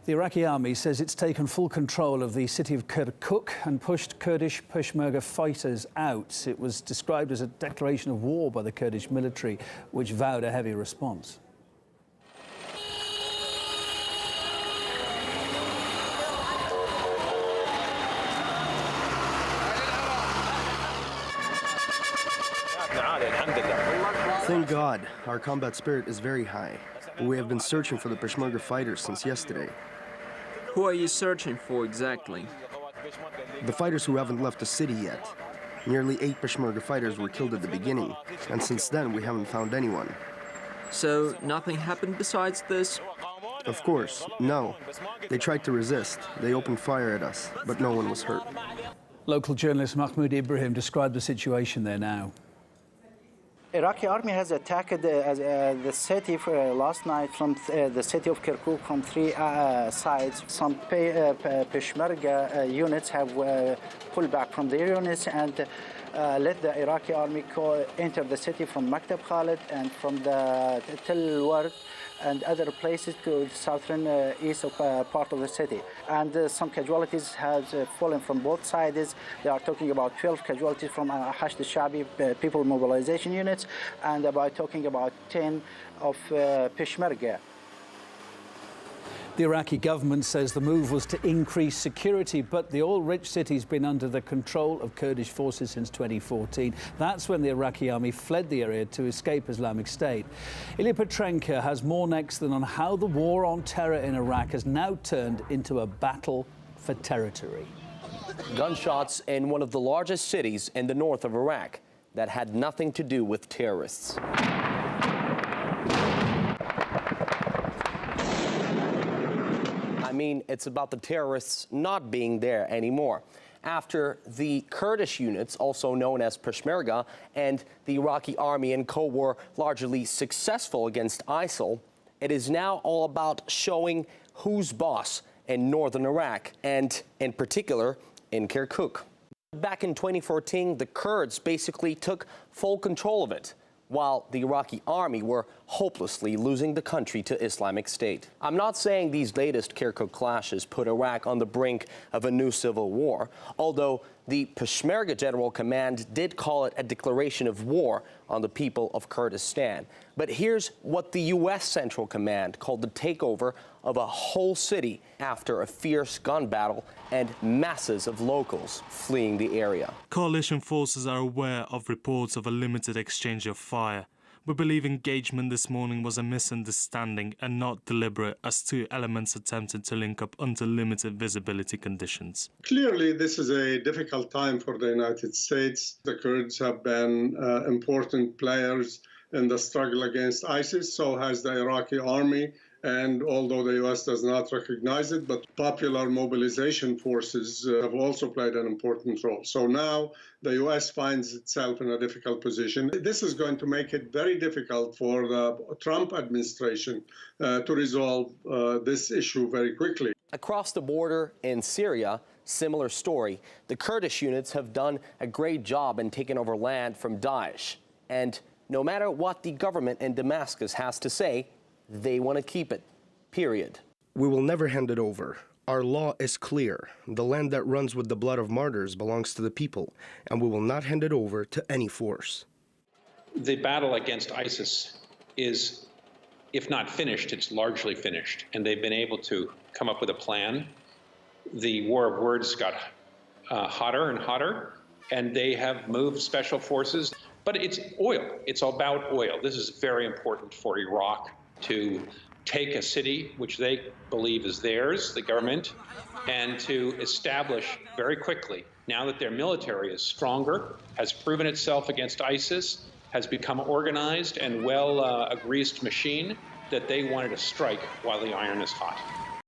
The Iraqi army says it's taken full control of the city of Kirkuk and pushed Kurdish Peshmarga fighters out. It was described as a declaration of war by the Kurdish military, which vowed a heavy response. Thank God, our combat spirit is very high. We have been searching for the Peshmerga fighters since yesterday. Who are you searching for exactly? The fighters who haven't left the city yet. Nearly 8 Peshmerga fighters were killed at the beginning, and since then we haven't found anyone. So nothing happened besides this? Of course, no. They tried to resist. They opened fire at us, but no one was hurt. Local journalist Mahmoud Ibrahim described the situation there now. Iraqi army has attacked the city last night from the city of Kirkuk from 3 sides. Some Peshmerga units have pulled back from their units and let the Iraqi army enter the city from Maktab Khalid and from the Tel Ward and other places to the southern east of part of the city. And some casualties have fallen from both sides. They are talking about 12 casualties from Hashd al-Shabi people mobilization units and talking about 10 of Peshmerga. The Iraqi government says the move was to increase security, but the oil-rich city's been under the control of Kurdish forces since 2014. That's when the Iraqi army fled the area to escape Islamic State. Ilya Petrenko has more next on how the war on terror in Iraq has now turned into a battle for territory. Gunshots in one of the largest cities in the north of Iraq that had nothing to do with terrorists. I mean, it's about the terrorists not being there anymore. After the Kurdish units, also known as Peshmerga, and the Iraqi army and co were largely successful against ISIL, it is now all about showing who's boss in northern Iraq, and in particular in Kirkuk. Back in 2014, the Kurds basically took full control of it, while the Iraqi army were hopelessly losing the country to Islamic State. I'm not saying these latest Kirkuk clashes put Iraq on the brink of a new civil war, although the Peshmerga General Command did call it a declaration of war on the people of Kurdistan. But here's what the U.S. Central Command called the takeover of a whole city after a fierce gun battle and masses of locals fleeing the area. Coalition forces are aware of reports of a limited exchange of fire. We believe engagement this morning was a misunderstanding and not deliberate, as 2 elements attempted to link up under limited visibility conditions. Clearly, this is a difficult time for the United States. The Kurds have been important players in the struggle against ISIS, so has the Iraqi army. And although the U.S. does not recognize it, but popular mobilization forces have also played an important role. So now the U.S. finds itself in a difficult position. This is going to make it very difficult for the Trump administration to resolve this issue very quickly. Across the border in Syria, similar story. The Kurdish units have done a great job in taking over land from Daesh. And no matter what the government in Damascus has to say, they want to keep it, period. We will never hand it over. Our law is clear. The land that runs with the blood of martyrs belongs to the people, and we will not hand it over to any force. The battle against ISIS is, if not finished, it's largely finished, and they've been able to come up with a plan. The war of words got hotter and hotter, and they have moved special forces. But it's oil. It's about oil. This is very important for Iraq to take a city which they believe is theirs, the government, and to establish very quickly, now that their military is stronger, has proven itself against ISIS, has become organized and a greased machine, that they wanted to strike while the iron is hot.